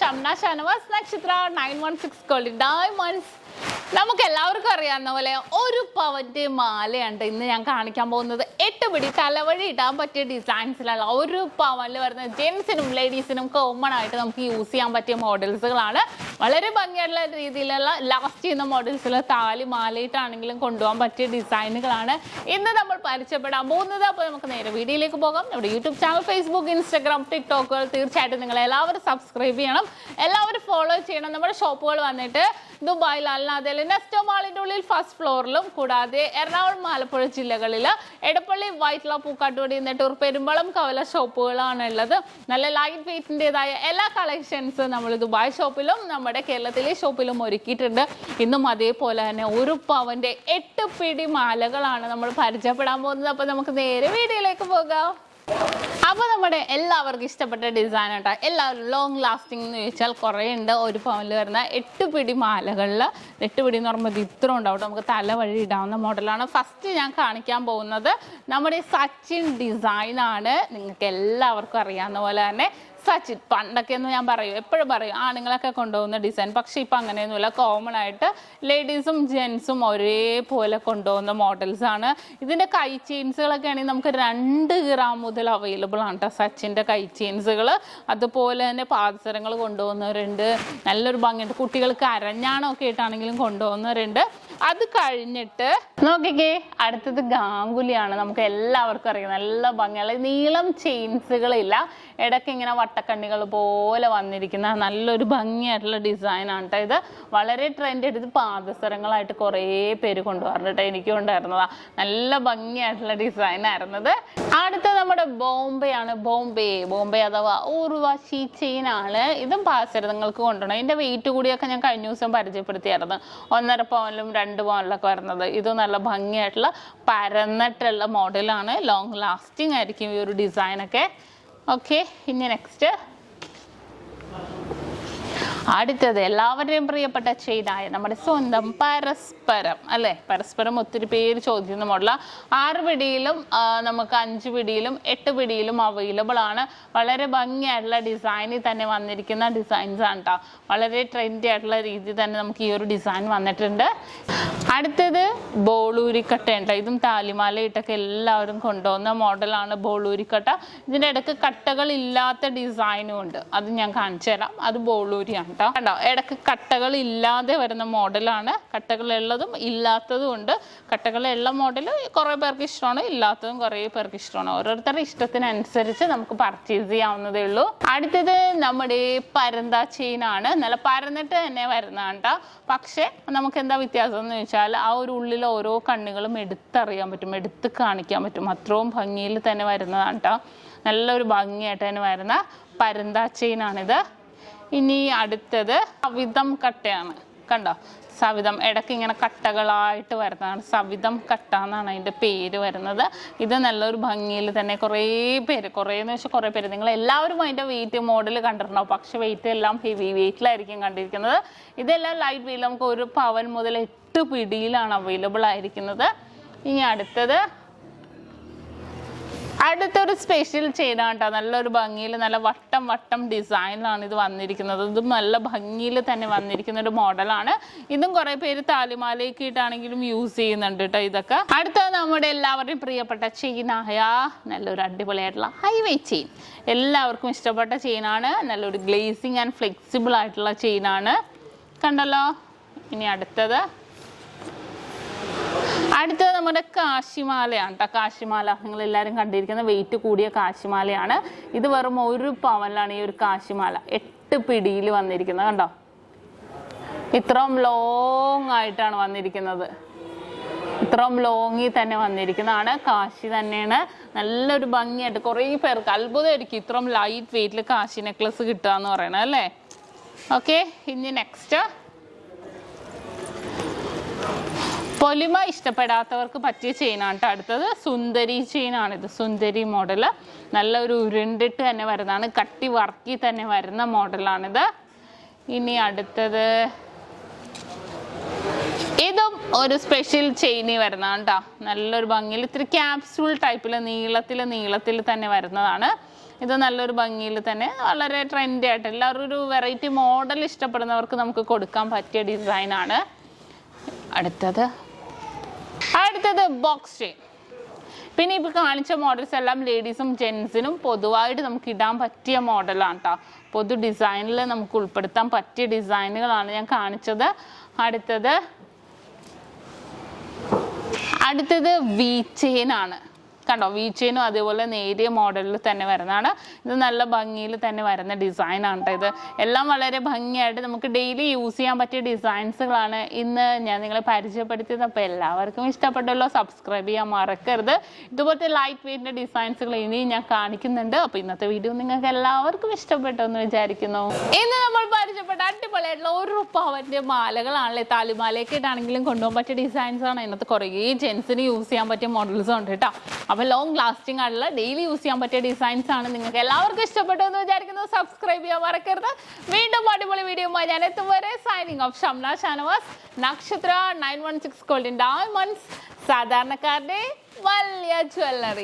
Shamna Shanavas Nakshathra 916 Gold Diamonds. നമുക്ക് എല്ലാവർക്കും അറിയാവുന്ന പോലെ ഒരു പവന്റെ മാലയുണ്ട് ഇന്ന് ഞാൻ കാണിക്കാൻ പോകുന്നത് 8 പിടി തലവഴി ഇടാൻ പറ്റിയ ഡിസൈൻസിലുള്ള ഒരു പവനിൽ വരുന്ന ജെൻസിനും ലേഡീസിനും കോമൺ ആയിട്ട് നമുക്ക് യൂസ് ചെയ്യാൻ പറ്റിയ മോഡൽസുകളാണ്. വളരെ ഭംഗിയായിട്ടുള്ള രീതിയിലുള്ള ലാസ്റ്റ് ചെയ്യുന്ന മോഡൽസിൽ താലി മാലയിട്ടാണെങ്കിലും കൊണ്ടുപോകാൻ പറ്റിയ ഡിസൈനുകളാണ് ഇന്ന് നമ്മൾ പരിചയപ്പെടാൻ പോകുന്നത്. അപ്പോൾ നമുക്ക് നേരെ വീഡിയോയിലേക്ക് പോകാം. നമ്മുടെ യൂട്യൂബ് ചാനൽ, ഫേസ്ബുക്ക്, ഇൻസ്റ്റാഗ്രാം, ടിക്ടോക്കുകൾ തീർച്ചയായിട്ടും നിങ്ങൾ എല്ലാവരും സബ്സ്ക്രൈബ് ചെയ്യണം, എല്ലാവരും ഫോളോ ചെയ്യണം. നമ്മുടെ ഷോപ്പുകൾ വന്നിട്ട് ദുബായിൽ അല്ലാതെ നെസ്റ്റോ മാളിന്റെ ഉള്ളിൽ ഫസ്റ്റ് ഫ്ലോറിലും കൂടാതെ എറണാകുളം, ആലപ്പുഴ ജില്ലകളിൽ എടപ്പള്ളി, വൈറ്റ്ല, പൂക്കാട്ടുപടി, നെട്ടൂർ, പെരുമ്പളം, കവല ഷോപ്പുകളാണ് ഉള്ളത്. നല്ല ലൈറ്റ് വെയ്റ്റിൻ്റെതായ എല്ലാ കളക്ഷൻസും നമ്മൾ ദുബായ് ഷോപ്പിലും നമ്മുടെ കേരളത്തിലെ ഷോപ്പിലും ഒരുക്കിയിട്ടുണ്ട്. ഇന്നും അതേപോലെ തന്നെ ഒരു പവന്റെ 8 പിടി മാലകളാണ് നമ്മൾ പരിചയപ്പെടാൻ പോകുന്നത്. അപ്പോൾ നമുക്ക് നേരെ വീഡിയോയിലേക്ക് പോകാം. അപ്പോൾ നമ്മുടെ എല്ലാവർക്കും ഇഷ്ടപ്പെട്ട ഡിസൈൻ കേട്ടോ. എല്ലാവരും ലോങ് ലാസ്റ്റിംഗ് എന്ന് ചോദിച്ചാൽ കുറേ ഉണ്ട്. ഒരു പവനിൽ വരുന്ന 8 പിടി മാലകളിൽ 8 പിടി എന്ന് പറയുമ്പോൾ ഇത്ര ഉണ്ടാവും. നമുക്ക് തല വഴി ഇടാവുന്ന മോഡലാണ്. ഫസ്റ്റ് ഞാൻ കാണിക്കാൻ പോകുന്നത് നമ്മുടെ സച്ചിൻ ഡിസൈനാണ്. നിങ്ങൾക്ക് എല്ലാവർക്കും അറിയാവുന്ന പോലെ തന്നെ സച്ചിൻ പണ്ടൊക്കെ എന്ന് ഞാൻ പറയും, എപ്പോഴും പറയും ആണുങ്ങളൊക്കെ കൊണ്ടുപോകുന്ന ഡിസൈൻ. പക്ഷെ ഇപ്പം അങ്ങനെയൊന്നുമില്ല. കോമൺ ആയിട്ട് ലേഡീസും ജെൻസും ഒരേപോലെ കൊണ്ടുപോകുന്ന മോഡൽസാണ്. ഇതിൻ്റെ കൈ ചെയിൻസുകളൊക്കെ ആണെങ്കിൽ നമുക്ക് 2 ഗ്രാം മുതൽ അവൈലബിൾ ആണ് കേട്ടോ സച്ചിൻ്റെ കൈ ചെയിൻസുകൾ. അതുപോലെ തന്നെ പാദസരങ്ങൾ കൊണ്ടുപോകുന്നവരുണ്ട്. നല്ലൊരു ഭംഗിയുണ്ട്. കുട്ടികൾക്ക് അരഞ്ഞാണമൊക്കെ ആയിട്ടാണെങ്കിലും കൊണ്ടുപോകുന്നവരുണ്ട്. അത് കഴിഞ്ഞിട്ട് നോക്കിക്കേ, അടുത്തത് ഗാംഗുലിയാണ്. നമുക്ക് എല്ലാവർക്കും അറിയാം, നല്ല ഭംഗിയുള്ള നീളം ചെയിൻസുകളില്ല, ഇടയ്ക്ക് ഇങ്ങനെ വട്ടക്കണ്ണികൾ പോലെ വന്നിരിക്കുന്ന നല്ലൊരു ഭംഗിയായിട്ടുള്ള ഡിസൈനാണ് കേട്ടോ. ഇത് വളരെ ട്രെൻഡ് എടുത്ത് പാദസരങ്ങളായിട്ട് കുറേ പേര് കൊണ്ടുപോകാറുണ്ട് കേട്ടോ. എനിക്കും ഉണ്ടായിരുന്നതാ. നല്ല ഭംഗിയായിട്ടുള്ള ഡിസൈനായിരുന്നത്. അടുത്ത നമ്മുടെ ബോംബെ ആണ്. ബോംബെ അഥവാ ഊർവശി ചെയിൻ ആണ്. ഇതും പാദസരങ്ങൾക്ക് കൊണ്ടുപോകണം. ഇതിന്റെ വെയിറ്റ് കൂടിയൊക്കെ ഞാൻ കഴിഞ്ഞ ദിവസം പരിചയപ്പെടുത്തിയായിരുന്നു. 1.5 പവനിലും 2 പവനിലൊക്കെ വരുന്നത്. ഇത് നല്ല ഭംഗിയായിട്ടുള്ള പരന്നിട്ടുള്ള മോഡലാണ്. ലോങ് ലാസ്റ്റിംഗ് ആയിരിക്കും ഈ ഒരു ഡിസൈനൊക്കെ. ഓക്കെ, ഇനി നെക്സ്റ്റ് അടുത്തത് എല്ലാവരുടെയും പ്രിയപ്പെട്ട ചെയിനായ നമ്മുടെ സ്വന്തം പരസ്പരം അല്ലേ. പരസ്പരം ഒത്തിരി പേര് ചോദിക്കുന്ന മോഡല. 6 പിടിയിലും നമുക്ക് 5 പിടിയിലും 8 പിടിയിലും അവൈലബിൾ ആണ്. വളരെ ഭംഗിയായിട്ടുള്ള ഡിസൈനിൽ തന്നെ വന്നിരിക്കുന്ന ഡിസൈൻസ് ആണ് കേട്ടോ. വളരെ ട്രെൻഡി ആയിട്ടുള്ള രീതിയിൽ തന്നെ നമുക്ക് ഈ ഒരു ഡിസൈൻ വന്നിട്ടുണ്ട്. അടുത്തത് ബോളൂരിക്കട്ട ഉണ്ട്. ഇതും താലിമാല ഇട്ടൊക്കെ എല്ലാവരും കൊണ്ടുപോകുന്ന മോഡലാണ് ബോളൂരിക്കട്ട. ഇതിൻ്റെ ഇടയ്ക്ക് കട്ടകൾ ഇല്ലാത്ത ഡിസൈനും ഉണ്ട്. അത് ഞാൻ കാണിച്ചു തരാം. അത് ബോളൂരിയാണ് കേട്ടോ. കണ്ടോ, ഇടയ്ക്ക് കട്ടകൾ ഇല്ലാതെ വരുന്ന മോഡലാണ്. കട്ടകളുള്ളതും ഇല്ലാത്തതും ഉണ്ട്. കട്ടകളുള്ള മോഡൽ കുറേ പേർക്ക് ഇഷ്ടമാണ്, ഇല്ലാത്തതും കുറേ പേർക്ക് ഇഷ്ടമാണ്. ഓരോരുത്തരുടെ ഇഷ്ടത്തിനനുസരിച്ച് നമുക്ക് പർച്ചേസ് ചെയ്യാവുന്നതേ ഉള്ളൂ. അടുത്തത് നമ്മുടെ പരന്ത ചെയിനാണ്. നല്ല പരന്നിട്ട് തന്നെ വരുന്നതാണ് കേട്ടോ. പക്ഷെ നമുക്ക് എന്താ വ്യത്യാസം എന്ന് ചോദിച്ചാൽ ആ ഒരു ഉള്ളിൽ ഓരോ കണ്ണുകളും എടുത്തറിയാൻ പറ്റും, എടുത്ത് കാണിക്കാൻ പറ്റും. അത്രയും ഭംഗിയിൽ തന്നെ വരുന്നതാണ് കേട്ടോ. നല്ലൊരു ഭംഗിയായിട്ട് തന്നെ വരുന്ന പരന്ത ചെയിനാണിത്. ഇനി അടുത്തത് സവിതം കട്ടയാണ്. കണ്ടോ, സവിതം ഇടയ്ക്ക് ഇങ്ങനെ കട്ടകളായിട്ട് വരുന്നതാണ്. സവിതം കട്ട എന്നാണ് അതിൻ്റെ പേര് വരുന്നത്. ഇത് നല്ലൊരു ഭംഗിയിൽ തന്നെ കുറേ എന്ന് വെച്ചാൽ കുറേ പേര് നിങ്ങൾ എല്ലാവരും അതിൻ്റെ വെയിറ്റ് മോഡൽ കണ്ടിട്ടുണ്ടാവും. പക്ഷെ വെയിറ്റ് എല്ലാം ഹെവി വെയിറ്റിലായിരിക്കും കണ്ടിരിക്കുന്നത്. ഇതെല്ലാം ലൈറ്റ് വെയിറ്റ്. നമുക്ക് 1 പവൻ മുതൽ 8 പിടിയിലാണ് അവൈലബിൾ ആയിരിക്കുന്നത്. ഇനി അടുത്തൊരു സ്പെഷ്യൽ ചെയിനാണ് കേട്ടോ. നല്ലൊരു ഭംഗിയിൽ നല്ല വട്ടം ഡിസൈനിലാണ് ഇത് വന്നിരിക്കുന്നത്. ഇതും നല്ല ഭംഗിയിൽ തന്നെ വന്നിരിക്കുന്ന ഒരു മോഡലാണ്. ഇതും കുറേ പേര് താലിമാലയൊക്കെ ഇട്ടാണെങ്കിലും യൂസ് ചെയ്യുന്നുണ്ട് കേട്ടോ ഇതൊക്കെ. അടുത്തത് നമ്മുടെ എല്ലാവരുടെയും പ്രിയപ്പെട്ട ചെയിനായ നല്ലൊരു അടിപൊളിയായിട്ടുള്ള ഹൈവേ ചെയിൻ. എല്ലാവർക്കും ഇഷ്ടപ്പെട്ട ചെയിനാണ്. നല്ലൊരു ഗ്ലേസിങ് ആൻഡ് ഫ്ലെക്സിബിൾ ആയിട്ടുള്ള ചെയിനാണ്. കണ്ടല്ലോ. ഇനി അടുത്തത് നമ്മുടെ കാശിമാലയാണ് കേട്ടോ. കാശിമാല നിങ്ങൾ എല്ലാവരും കണ്ടിരിക്കുന്ന വെയിറ്റ് കൂടിയ കാശിമാലയാണ്. ഇത് വെറും 1 പവനിലാണ് ഈ ഒരു കാശിമാല 8 പിടിയിൽ വന്നിരിക്കുന്നത്. കണ്ടോ, ഇത്രയും ലോങ് ആയിട്ടാണ് വന്നിരിക്കുന്നത്. ഇത്രയും ലോങ്ങിൽ തന്നെ വന്നിരിക്കുന്നതാണ്. കാശി തന്നെയാണ്. നല്ലൊരു ഭംഗിയായിട്ട് കുറേ പേർക്ക് അത്ഭുതമായിരിക്കും ഇത്രയും ലൈറ്റ് വെയിറ്റിൽ കാശി നെക്ലസ് കിട്ടുക എന്ന് പറയണത് അല്ലേ. ഓക്കെ, ഇനി നെക്സ്റ്റ് പൊലിമ ഇഷ്ടപ്പെടാത്തവർക്ക് പറ്റിയ ചെയിനാണ് കേട്ടോ. അടുത്തത് സുന്ദരി ചെയിനാണിത്. സുന്ദരി മോഡൽ നല്ലൊരു ഉരുണ്ടിട്ട് തന്നെ വരുന്നതാണ്. കട്ടി വർക്കി തന്നെ വരുന്ന മോഡലാണിത്. ഇനി അടുത്തത് ഇതും ഒരു സ്പെഷ്യൽ ചെയിനി വരുന്നതാണ് കേട്ടോ. നല്ലൊരു ഭംഗിയിൽ ഇത്തിരി ക്യാപ്സ്യൂൾ ടൈപ്പിൽ നീളത്തിൽ തന്നെ വരുന്നതാണ്. ഇത് നല്ലൊരു ഭംഗിയിൽ തന്നെ വളരെ ട്രെൻഡി ആയിട്ട് എല്ലാവരും ഒരു വെറൈറ്റി മോഡൽ ഇഷ്ടപ്പെടുന്നവർക്ക് നമുക്ക് കൊടുക്കാൻ പറ്റിയ ഡിസൈനാണ്. അടുത്തത് ബോക്സ് ചെയിൻ. പിന്നെ ഇപ്പോൾ കാണിച്ച മോഡൽസ് എല്ലാം ലേഡീസും ജെൻസിനും പൊതുവായിട്ട് നമുക്ക് ഇടാൻ പറ്റിയ മോഡലാണ് കേട്ടോ. പൊതു ഡിസൈനിൽ നമുക്ക് ഉൾപ്പെടുത്താൻ പറ്റിയ ഡിസൈനുകളാണ് ഞാൻ കാണിച്ചത്. അടുത്തത് വി ചെയിൻ ആണ്. കണ്ടോ, വി ചെയിനും അതേപോലെ നേരിയ മോഡലിൽ തന്നെ വരുന്നതാണ്. ഇത് നല്ല ഭംഗിയിൽ തന്നെ വരുന്ന ഡിസൈനാണ് കേട്ടോ. ഇത് എല്ലാം വളരെ ഭംഗിയായിട്ട് നമുക്ക് ഡെയിലി യൂസ് ചെയ്യാൻ പറ്റിയ ഡിസൈൻസുകളാണ് ഇന്ന് ഞാൻ നിങ്ങളെ പരിചയപ്പെടുത്തിയത്. അപ്പോൾ എല്ലാവർക്കും ഇഷ്ടപ്പെട്ടല്ലോ. സബ്സ്ക്രൈബ് ചെയ്യാൻ മറക്കരുത്. ഇതുപോലത്തെ ലൈറ്റ് വെയിറ്റിൻ്റെ ഡിസൈൻസുകൾ ഇനിയും ഞാൻ കാണിക്കുന്നുണ്ട്. അപ്പോൾ ഇന്നത്തെ വീഡിയോ നിങ്ങൾക്ക് എല്ലാവർക്കും ഇഷ്ടപ്പെട്ടു എന്ന് വിചാരിക്കുന്നു. ഇന്ന് നമ്മൾ പരിചയപ്പെട്ട അടിപൊളിയായിട്ടുള്ള ഒരു പവന്റെ മാലകളാണല്ലേ. താലിമാലയൊക്കെ ഇട്ടാണെങ്കിലും കൊണ്ടുപോകാൻ പറ്റിയ ഡിസൈൻസാണ്. ഇതിനകത്ത് കുറേ ജെൻസിന് യൂസ് ചെയ്യാൻ പറ്റിയ മോഡൽസും ഉണ്ട് കേട്ടോ. അപ്പോൾ ലോങ് ലാസ്റ്റിംഗ് ആയിട്ടുള്ള ഡെയിലി യൂസ് ചെയ്യാൻ പറ്റിയ ഡിസൈൻസ് ആണ്. നിങ്ങൾക്ക് എല്ലാവർക്കും ഇഷ്ടപ്പെട്ടു എന്ന് വിചാരിക്കുന്നു. സബ്സ്ക്രൈബ് ചെയ്യാൻ മറക്കരുത്. വീണ്ടും അടിപൊളി വീഡിയോയുമായി ഞാൻ എത്തും വരെ സൈനിങ് ഓഫ്. ഷംന ഷാനവാസ്, നക്ഷത്ര 916 ഗോൾഡൻ ഡയമണ്ട്സ്, സാധാരണക്കാരുടെ വലിയ ജ്വല്ലറി.